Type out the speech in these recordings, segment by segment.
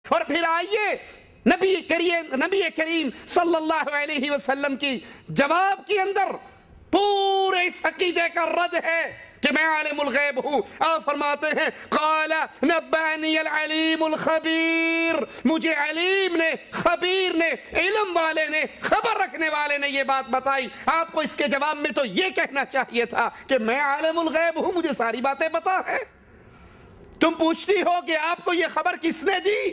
اور پھر آئیے نبی کریم صلی اللہ علیہ وسلم کی جواب کے اندر پورے اس عقیدے کا رد ہے کہ میں عالم الغیب ہوں. آپ فرماتے ہیں قال نبانی العلیم الخبیر، مجھے علیم نے، خبیر نے، علم والے نے، خبر رکھنے والے نے یہ بات بتائی. آپ کو اس کے جواب میں تو یہ کہنا چاہیے تھا کہ میں عالم الغیب ہوں، مجھے ساری باتیں پتا ہے. تم پوچھتی ہو کہ آپ کو یہ خبر کس نے دی؟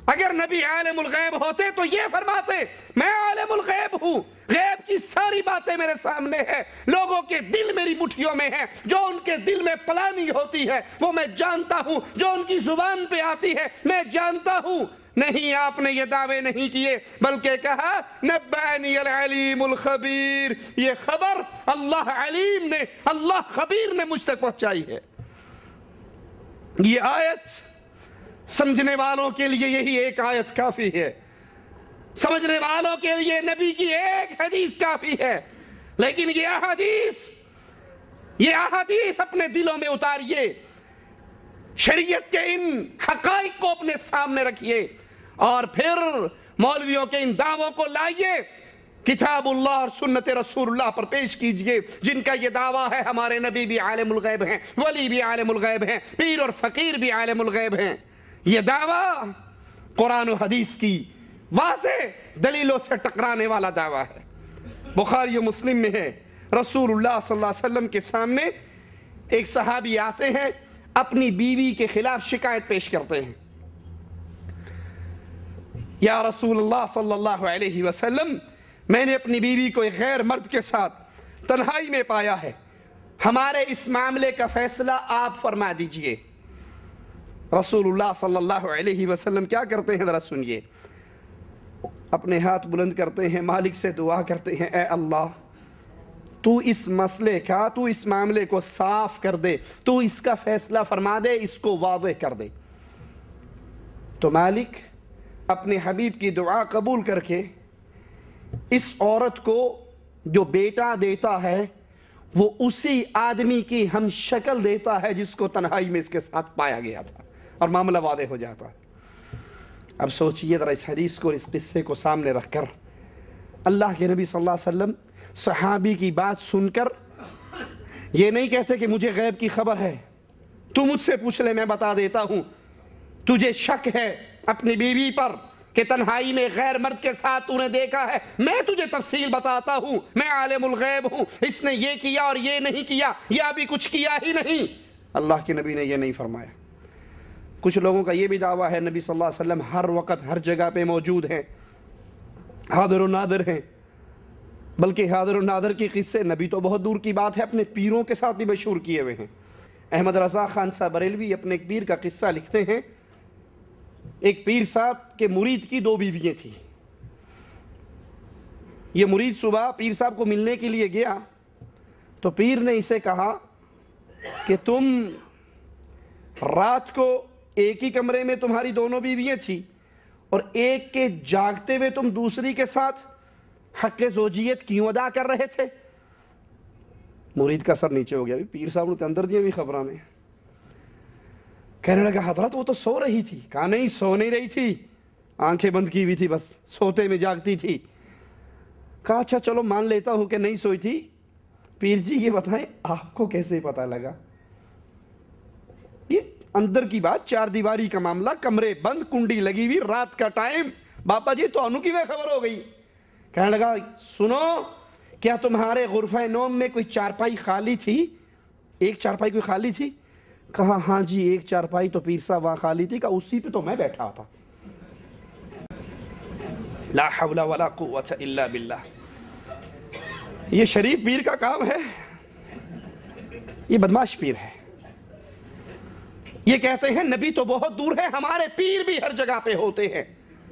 اگر نبی عالم الغیب ہوتے تو یہ فرماتے میں عالم الغیب ہوں، غیب کی ساری باتیں میرے سامنے ہیں، لوگوں کے دل میری مٹھیوں میں ہیں، جو ان کے دل میں پلانی ہوتی ہے وہ میں جانتا ہوں، جو ان کی زبان پہ آتی ہے میں جانتا ہوں. نہیں، آپ نے یہ دعوے نہیں کیے، بلکہ کہا نبانی العلیم الخبیر. یہ خبر اللہ علیم نے، اللہ خبیر نے مجھ تک پہنچائی ہے. یہ آیت سمجھنے والوں کے لیے یہی ایک آیت کافی ہے، سمجھنے والوں کے لیے نبی کی ایک حدیث کافی ہے. لیکن یہ احادیث اپنے دلوں میں اتاریے، شریعت کے ان حقائق کو اپنے سامنے رکھیے، اور پھر مولویوں کے ان دعووں کو لائیے، کتاب اللہ اور سنت رسول اللہ پر پیش کیجئے، جن کا یہ دعویٰ ہے ہمارے نبی بھی عالم الغیب ہیں، ولی بھی عالم الغیب ہیں، پیر اور فقیر بھی عالم الغیب ہیں. یہ دعویٰ قرآن و حدیث کی واضح دلیلوں سے ٹکرانے والا دعویٰ ہے. بخاری و مسلم میں ہے، رسول اللہ صلی اللہ علیہ وسلم کے سامنے ایک صحابی آتے ہیں، اپنی بیوی کے خلاف شکایت پیش کرتے ہیں. یا رسول اللہ صلی اللہ علیہ وسلم، میں نے اپنی بیوی کو ایک غیر مرد کے ساتھ تنہائی میں پایا ہے، ہمارے اس معاملے کا فیصلہ آپ فرما دیجئے. رسول اللہ صلی اللہ علیہ وسلم کیا کرتے ہیں ذرا سنیے. اپنے ہاتھ بلند کرتے ہیں، مالک سے دعا کرتے ہیں، اے اللہ تو اس مسئلے کا، تو اس معاملے کو صاف کر دے، تو اس کا فیصلہ فرما دے، اس کو واضح کر دے. تو مالک اپنے حبیب کی دعا قبول کر کے اس عورت کو جو بیٹا دیتا ہے وہ اسی آدمی کی ہم شکل دیتا ہے جس کو تنہائی میں اس کے ساتھ پایا گیا تھا، اور معاملہ واضح ہو جاتا ہے. اب سوچئے ذرا اس حدیث کو اور اس قصے کو سامنے رکھ کر، اللہ کے نبی صلی اللہ علیہ وسلم صحابی کی بات سن کر یہ نہیں کہتے کہ مجھے غیب کی خبر ہے، تو مجھ سے پوچھ لے میں بتا دیتا ہوں. تجھے شک ہے اپنی بیوی پر کہ تنہائی میں غیر مرد کے ساتھ تو نے دیکھا ہے، میں تجھے تفصیل بتاتا ہوں، میں عالم الغیب ہوں، اس نے یہ کیا اور یہ نہیں کیا، یا بھی کچھ کیا ہی نہیں. اللہ کے نبی نے یہ نہیں فرمایا. کچھ لوگوں کا یہ بھی دعویٰ ہے نبی صلی اللہ علیہ وسلم ہر وقت ہر جگہ پہ موجود ہیں، حاضر و ناظر ہیں. بلکہ حاضر و ناظر کی قصے نبی تو بہت دور کی بات ہے، اپنے پیروں کے ساتھ بھی مشہور کیے ہوئے ہیں. احمد رضا خان صاحب بریلوی اپنے ایک پیر کا قصہ لکھتے ہیں. ایک پیر صاحب کے مرید کی 2 بیویاں تھیں. یہ مرید صبح پیر صاحب کو ملنے کے لیے گیا تو پیر نے اسے کہا کہ تم رات کو ایک ہی کمرے میں تمہاری 2 بیویاں تھیں، اور ایک کے جاگتے ہوئے تم دوسری کے ساتھ حق زوجیت کیوں ادا کر رہے تھے؟ مرید کا سر نیچے ہو گیا. پیر صاحب نے اندر دیا بھی خبراں میں. کہنے لگا حضرت وہ تو سو رہی تھی. کہا نہیں، سو نہیں رہی تھی، آنکھیں بند کی ہوئی تھی، بس سوتے میں جاگتی تھی. کہا اچھا چلو مان لیتا ہوں کہ نہیں سوئی تھی. پیر جی یہ بتائیں آپ کو کیسے پتا لگا؟ یہ اندر کی بات، 4 دیواری کا معاملہ، کمرے بند، کنڈی لگی ہوئی، رات کا ٹائم. باپا جی تو انو کی وہ خبر ہو گئی. کہنے لگا سنو، کیا تمہارے غرفہ نوم میں کوئی چارپائی خالی تھی؟ ایک چارپائی کوئی خالی تھی؟ کہا ہاں جی ایک چارپائی تو پیر صاحب وہاں خالی تھی. کہا اسی پہ تو میں بیٹھا تھا. لا حول ولا قوة الا باللہ. یہ شریف پیر کا کام ہے، یہ بدماش پیر ہے. یہ کہتے ہیں نبی تو بہت دور ہے، ہمارے پیر بھی ہر جگہ پہ ہوتے ہیں.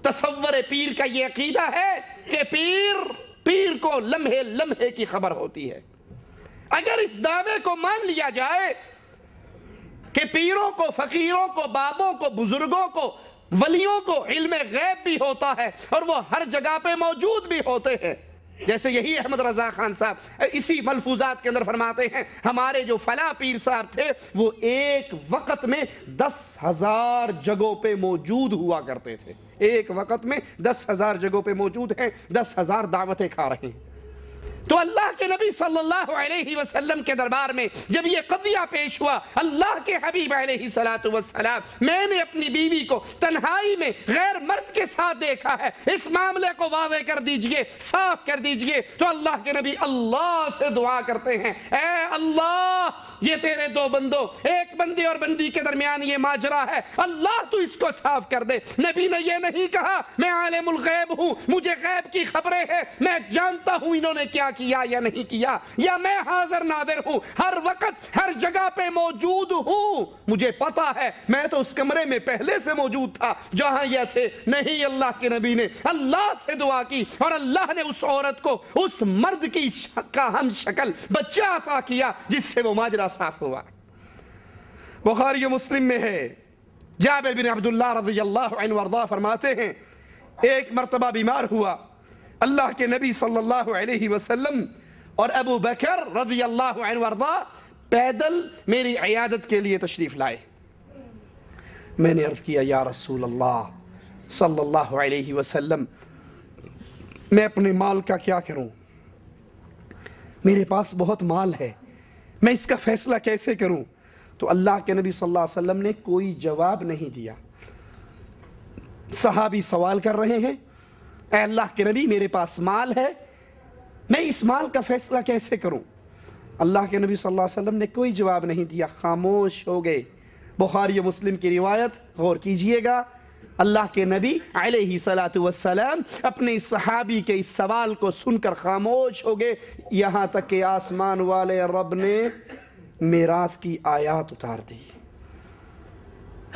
تصور پیر کا یہ عقیدہ ہے کہ پیر کو لمحے لمحے کی خبر ہوتی ہے. اگر اس دعوے کو مان لیا جائے کہ پیروں کو، فقیروں کو، بابوں کو، بزرگوں کو، ولیوں کو علم غیب بھی ہوتا ہے اور وہ ہر جگہ پہ موجود بھی ہوتے ہیں، جیسے یہی احمد رضا خان صاحب اسی ملفوظات کے اندر فرماتے ہیں ہمارے جو فلاں پیر صاحب تھے وہ ایک وقت میں 10,000 جگہوں پہ موجود ہوا کرتے تھے، ایک وقت میں 10,000 جگہوں پہ موجود ہیں، 10,000 دعوتیں کھا رہے ہیں۔ تو اللہ کے نبی صلی اللہ علیہ وسلم کے دربار میں جب یہ قضیہ پیش ہوا، اللہ کے حبیب علیہ السلام میں نے اپنی بیوی کو تنہائی میں غیر مرد کے ساتھ دیکھا ہے، اس معاملے کو واضح کر دیجئے، صاف کر دیجئے۔ تو اللہ کے نبی اللہ سے دعا کرتے ہیں، اے اللہ یہ تیرے دو بندوں، ایک بندے اور بندی کے درمیان یہ ماجرا ہے، اللہ تو اس کو صاف کر دے۔ نبی نے یہ نہیں کہا میں عالم الغیب ہوں، مجھے غیب کی خبریں ہیں، میں جانتا ہوں انہوں نے کیا کیا یا نہیں کیا، یا میں حاضر ناظر ہوں، ہر وقت ہر جگہ پہ موجود ہوں، مجھے پتا ہے، میں تو اس کمرے میں پہلے سے موجود تھا جہاں یہ تھے۔ نہیں، اللہ کے نبی نے اللہ سے دعا کی اور اللہ نے اس عورت کو اس مرد کی کا ہم شکل بچہ عطا کیا جس سے وہ ماجرا صاف ہوا۔ بخاری و مسلم میں ہے، جابر بن عبداللہ رضی اللہ عنہ وارضاہ فرماتے ہیں ایک مرتبہ بیمار ہوا، اللہ کے نبی صلی اللہ علیہ وسلم اور ابو بکر رضی اللہ عنہ وارضاہ پیدل میری عیادت کے لیے تشریف لائے۔ میں نے عرض کیا یا رسول اللہ صلی اللہ علیہ وسلم میں اپنے مال کا کیا کروں، میرے پاس بہت مال ہے، میں اس کا فیصلہ کیسے کروں؟ تو اللہ کے نبی صلی اللہ علیہ وسلم نے کوئی جواب نہیں دیا۔ صحابی سوال کر رہے ہیں، اے اللہ کے نبی میرے پاس مال ہے، میں اس مال کا فیصلہ کیسے کروں؟ اللہ کے نبی صلی اللہ علیہ وسلم نے کوئی جواب نہیں دیا، خاموش ہو گئے۔ بخاری و مسلم کی روایت غور کیجئے گا، اللہ کے نبی علیہ السلام اپنے صحابی کے اس سوال کو سن کر خاموش ہو گئے، یہاں تک کہ آسمان والے رب نے میراث کی آیات اتار دی۔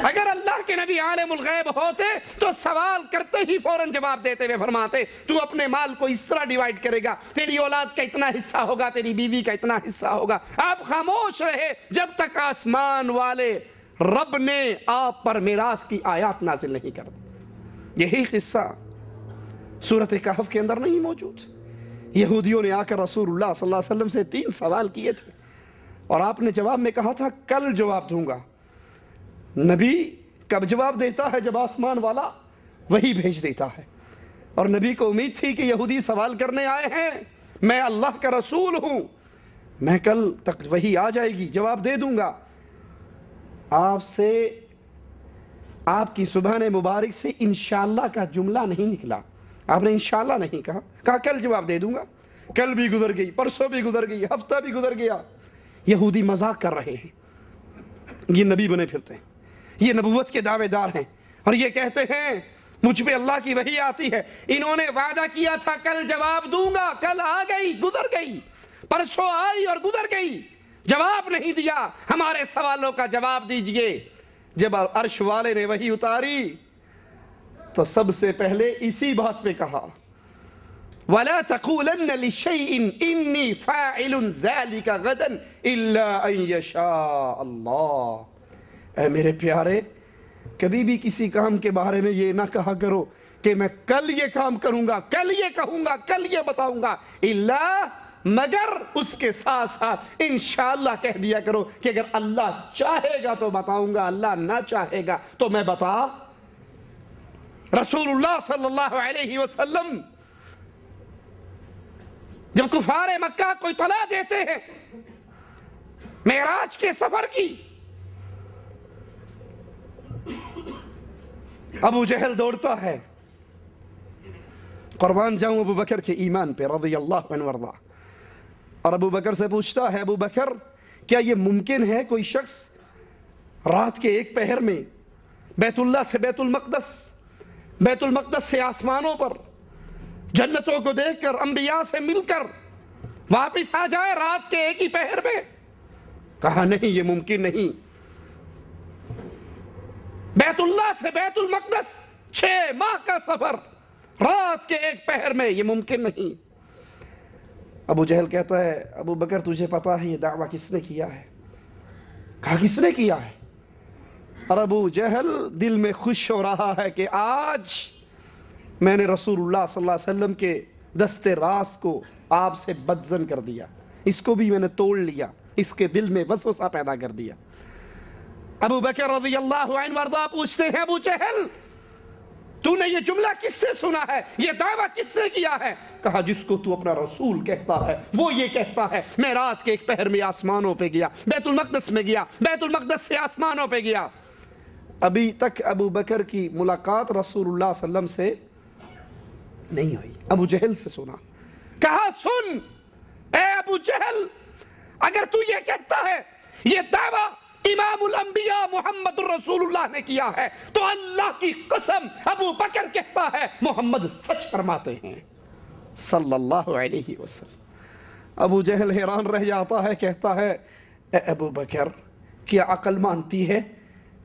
اگر اللہ کے نبی عالم الغیب ہوتے تو سوال کرتے ہی فوراً جواب دیتے ہوئے فرماتے تو اپنے مال کو اس طرح ڈیوائیڈ کرے گا، تیری اولاد کا اتنا حصہ ہوگا، تیری بیوی کا اتنا حصہ ہوگا۔ آپ خاموش رہے جب تک آسمان والے رب نے آپ پر میراث کی آیات نازل نہیں کر دی۔ یہی قصہ سورۃ کہف کے اندر نہیں موجود؟ یہودیوں نے آ کر رسول اللہ صلی اللہ علیہ وسلم سے 3 سوال کیے تھے اور آپ نے جواب میں کہا تھا کل جواب دوں گا۔ نبی کب جواب دیتا ہے؟ جب آسمان والا وہی بھیج دیتا ہے، اور نبی کو امید تھی کہ یہودی سوال کرنے آئے ہیں، میں اللہ کا رسول ہوں، میں کل تک وہی آ جائے گی، جواب دے دوں گا۔ آپ سے آپ کی زبان مبارک سے انشاءاللہ کا جملہ نہیں نکلا، آپ نے انشاءاللہ نہیں کہا، کہا کل جواب دے دوں گا۔ کل بھی گزر گئی، پرسوں بھی گزر گئی، ہفتہ بھی گزر گیا، یہودی مذاق کر رہے ہیں، یہ نبی بنے پھرتے ہیں، یہ نبوت کے دعوے دار ہیں، اور یہ کہتے ہیں مجھ پہ اللہ کی وحی آتی ہے۔ انہوں نے وعدہ کیا تھا کل جواب دوں گا، کل آ گئی، گزر گئی، پرسوں آئی اور گزر گئی، جواب نہیں دیا۔ ہمارے سوالوں کا جواب دیجئے۔ جب عرش والے نے وحی اتاری تو سب سے پہلے اسی بات پہ کہا وَلَا تَقُولَنَّ لِشَيْءٍ إِنِّي فَاعِلٌ ذَلِكَ غَدًا إِلَّا أَن يَشَاءَ اللَّهُ۔ اے میرے پیارے، کبھی بھی کسی کام کے بارے میں یہ نہ کہا کرو کہ میں کل یہ کام کروں گا، کل یہ کہوں گا، کل یہ بتاؤں گا، اللہ مگر اس کے ساتھ ساتھ انشاءاللہ کہہ دیا کرو کہ اگر اللہ چاہے گا تو بتاؤں گا، اللہ نہ چاہے گا تو میں بتا۔ رسول اللہ صلی اللہ علیہ وسلم جب کفار مکہ کو اطلاع دیتے ہیں معراج کے سفر کی، ابو جہل دوڑتا ہے، قربان جاؤں ابو بکر کے ایمان پہ رضی اللہ عنہ وارضا، اور ابو بکر سے پوچھتا ہے ابو بکر کیا یہ ممکن ہے کوئی شخص رات کے ایک پہر میں بیت اللہ سے بیت المقدس، بیت المقدس سے آسمانوں پر جنتوں کو دیکھ کر انبیاء سے مل کر واپس آ جائے رات کے ایک ہی پہر میں؟ کہا نہیں، یہ ممکن نہیں۔ بیت اللہ سے بیت المقدس 6 ماہ کا سفر رات کے ایک پہر میں، یہ ممکن نہیں۔ ابو جہل کہتا ہے ابو بکر تجھے پتا ہے یہ دعویٰ کس نے کیا ہے؟ کہا کس نے کیا ہے؟ اور ابو جہل دل میں خوش ہو رہا ہے کہ آج میں نے رسول اللہ صلی اللہ علیہ وسلم کے دست راست کو آپ سے بدزن کر دیا، اس کو بھی میں نے توڑ لیا، اس کے دل میں وسوسہ پیدا کر دیا۔ ابو بکر رضی اللہ عنہ وارضا پوچھتے ہیں ابو جہل تو نے یہ جملہ کس سے سنا ہے، یہ دعویٰ کس نے کیا ہے؟ کہا جس کو تو اپنا رسول کہتا ہے وہ یہ کہتا ہے میں رات کے ایک پہر میں آسمانوں پہ گیا، بیت المقدس میں گیا، بیت المقدس سے آسمانوں پہ گیا۔ ابھی تک ابو بکر کی ملاقات رسول اللہ صلی اللہ علیہ وسلم سے نہیں ہوئی، ابو جہل سے سنا۔ کہا سن اے ابو جہل، اگر تو یہ کہتا ہے یہ دعویٰ امام الانبیاء محمد الرسول اللہ نے کیا ہے تو اللہ کی قسم ابو بکر کہتا ہے محمد سچ فرماتے ہیں صلی اللہ علیہ وسلم۔ ابو جہل حیران رہ جاتا ہے، کہتا ہے اے ابو بکر کیا عقل مانتی ہے؟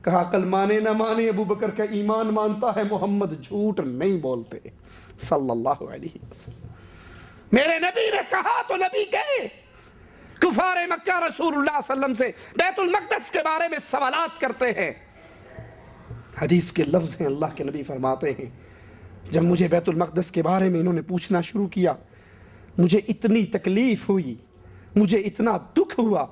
کہا عقل مانے نہ مانے ابو بکر کا ایمان مانتا ہے، محمد جھوٹ نہیں بولتے صلی اللہ علیہ وسلم۔ میرے نبی نے کہا تو نبی گئے۔ کفار مکہ رسول اللہ صلی اللہ علیہ وسلم سے بیت المقدس کے بارے میں سوالات کرتے ہیں۔ حدیث کے لفظ ہیں، اللہ کے نبی فرماتے ہیں جب مجھے بیت المقدس کے بارے میں انہوں نے پوچھنا شروع کیا مجھے اتنی تکلیف ہوئی، مجھے اتنا دکھ ہوا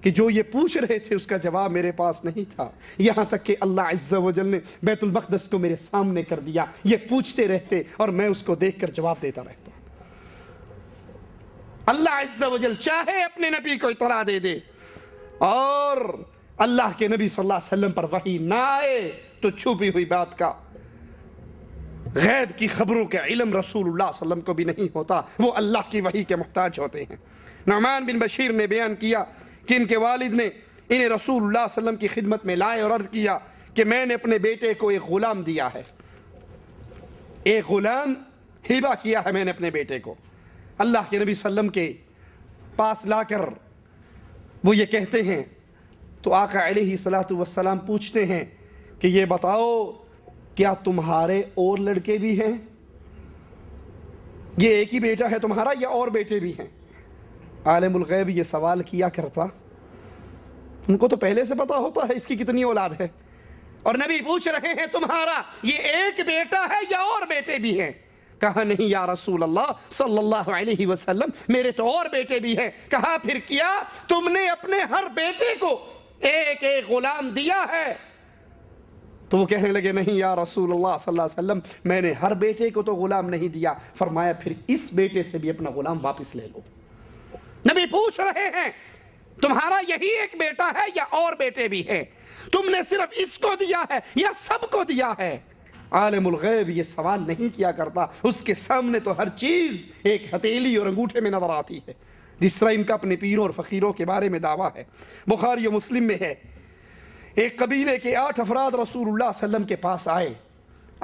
کہ جو یہ پوچھ رہے تھے اس کا جواب میرے پاس نہیں تھا، یہاں تک کہ اللہ عز و جل نے بیت المقدس کو میرے سامنے کر دیا۔ یہ پوچھتے رہتے اور میں اس کو دیکھ کر جواب دیتا رہتا۔ اللہ عز و جل چاہے اپنے نبی کو اطلاع دے دے اور اللہ کے نبی صلی اللہ علیہ وسلم پر وحی نہ آئے تو چھپی ہوئی بات کا، غیب کی خبروں کا علم رسول اللہ صلی اللہ علیہ وسلم کو بھی نہیں ہوتا، وہ اللہ کی وحی کے محتاج ہوتے ہیں۔ نعمان بن بشیر نے بیان کیا کہ ان کے والد نے انہیں رسول اللہ صلی اللہ علیہ وسلم کی خدمت میں لائے اور عرض کیا کہ میں نے اپنے بیٹے کو ایک غلام دیا ہے، ایک غلام ہبہ کیا ہے میں نے اپنے بیٹے کو۔ اللہ کے نبی صلی اللہ علیہ وسلم کے پاس لا کر وہ یہ کہتے ہیں تو آقا علیہ السلام پوچھتے ہیں کہ یہ بتاؤ کیا تمہارے اور لڑکے بھی ہیں؟ یہ ایک ہی بیٹا ہے تمہارا یا اور بیٹے بھی ہیں؟ عالم الغیب یہ سوال کیا کرتا، ان کو تو پہلے سے پتا ہوتا ہے اس کی کتنی اولاد ہے، اور نبی پوچھ رہے ہیں تمہارا یہ ایک بیٹا ہے یا اور بیٹے بھی ہیں؟ کہا نہیں یا رسول اللہ صلی اللہ علیہ وسلم میرے تو اور بیٹے بھی ہیں۔ کہا پھر کیا تم نے اپنے ہر بیٹے کو ایک ایک غلام دیا ہے؟ تو وہ کہنے لگے نہیں یا رسول اللہ صلی اللہ علیہ وسلم میں نے ہر بیٹے کو تو غلام نہیں دیا۔ فرمایا پھر اس بیٹے سے بھی اپنا غلام واپس لے لو۔ نبی پوچھ رہے ہیں تمہارا یہی ایک بیٹا ہے یا اور بیٹے بھی ہیں؟ تم نے صرف اس کو دیا ہے یا سب کو دیا ہے؟ عالم الغیب یہ سوال نہیں کیا کرتا، اس کے سامنے تو ہر چیز ایک ہتھیلی اور انگوٹھے میں نظر آتی ہے، جس طرح ان کا اپنے پیروں اور فقیروں کے بارے میں دعویٰ ہے۔ بخاری و مسلم میں ہے ایک قبیلے کے 8 افراد رسول اللہ صلی اللہ علیہ وسلم کے پاس آئے،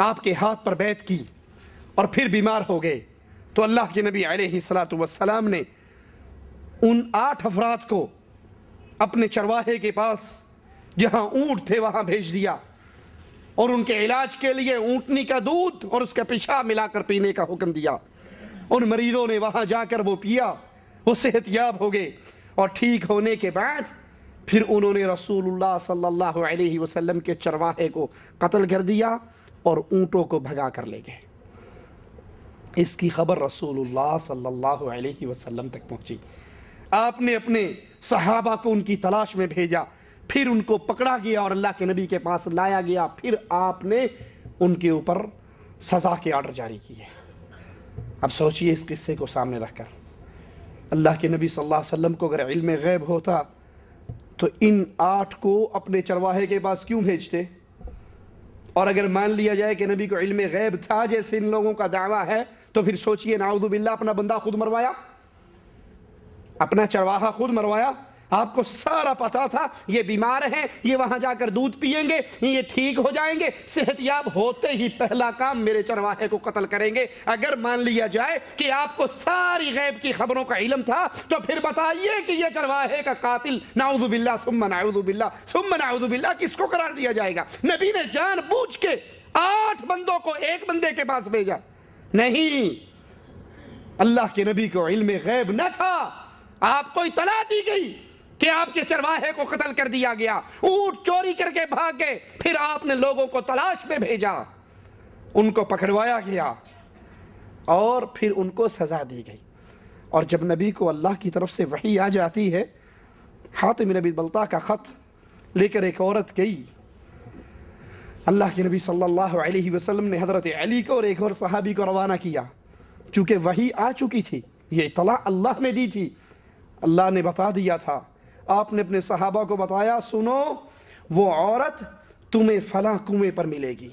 آپ کے ہاتھ پر بیعت کی اور پھر بیمار ہو گئے تو اللہ کے نبی علیہ السلام نے ان 8 افراد کو اپنے چرواہے کے پاس جہاں اونٹ تھے وہاں بھیج دیا اور ان کے علاج کے لیے اونٹنی کا دودھ اور اس کا پیشاب ملا کر پینے کا حکم دیا۔ ان مریضوں نے وہاں جا کر وہ پیا، وہ صحت یاب ہو گئے، اور ٹھیک ہونے کے بعد پھر انہوں نے رسول اللہ صلی اللہ علیہ وسلم کے چرواہے کو قتل کر دیا اور اونٹوں کو بھگا کر لے گئے۔ اس کی خبر رسول اللہ صلی اللہ علیہ وسلم تک پہنچی، آپ نے اپنے صحابہ کو ان کی تلاش میں بھیجا، پھر ان کو پکڑا گیا اور اللہ کے نبی کے پاس لایا گیا، پھر آپ نے ان کے اوپر سزا کے آرڈر جاری کیے۔ اب سوچئے اس قصے کو سامنے رکھ کر اللہ کے نبی صلی اللہ علیہ وسلم کو اگر علم غیب ہوتا تو ان 8 کو اپنے چرواہے کے پاس کیوں بھیجتے؟ اور اگر مان لیا جائے کہ نبی کو علم غیب تھا جیسے ان لوگوں کا دعویٰ ہے تو پھر سوچئے نعوذ باللہ اپنا بندہ خود مروایا، اپنا چرواہا خود مروایا۔ آپ کو سارا پتا تھا یہ بیمار ہیں، یہ وہاں جا کر دودھ پیئیں گے، یہ ٹھیک ہو جائیں گے، صحت یاب ہوتے ہی پہلا کام میرے چرواہے کو قتل کریں گے۔ اگر مان لیا جائے کہ آپ کو ساری غیب کی خبروں کا علم تھا تو پھر بتائیے کہ یہ چرواہے کا قاتل نعوذ باللہ ثم نعوذ باللہ ثم نعوذ باللہ کس کو قرار دیا جائے گا؟ نبی نے جان بوجھ کے 8 بندوں کو ایک بندے کے پاس بھیجا نہیں، اللہ کے نبی کو علم غیب نہ تھا، آپ کو اطلاع دی گئی کہ آپ کے چرواہے کو قتل کر دیا گیا، اونٹ چوری کر کے بھاگ گئے، پھر آپ نے لوگوں کو تلاش میں بھیجا، ان کو پکڑوایا گیا اور پھر ان کو سزا دی گئی۔ اور جب نبی کو اللہ کی طرف سے وحی آ جاتی ہے، حاتم بن ابی بلتع کا خط لے کر ایک عورت گئی، اللہ کے نبی صلی اللہ علیہ وسلم نے حضرت علی کو اور ایک اور صحابی کو روانہ کیا، چونکہ وحی آ چکی تھی، یہ اطلاع اللہ نے دی تھی، اللہ نے بتا دیا تھا۔ آپ نے اپنے صحابہ کو بتایا، سنو وہ عورت تمہیں فلاں کنویں پر ملے گی،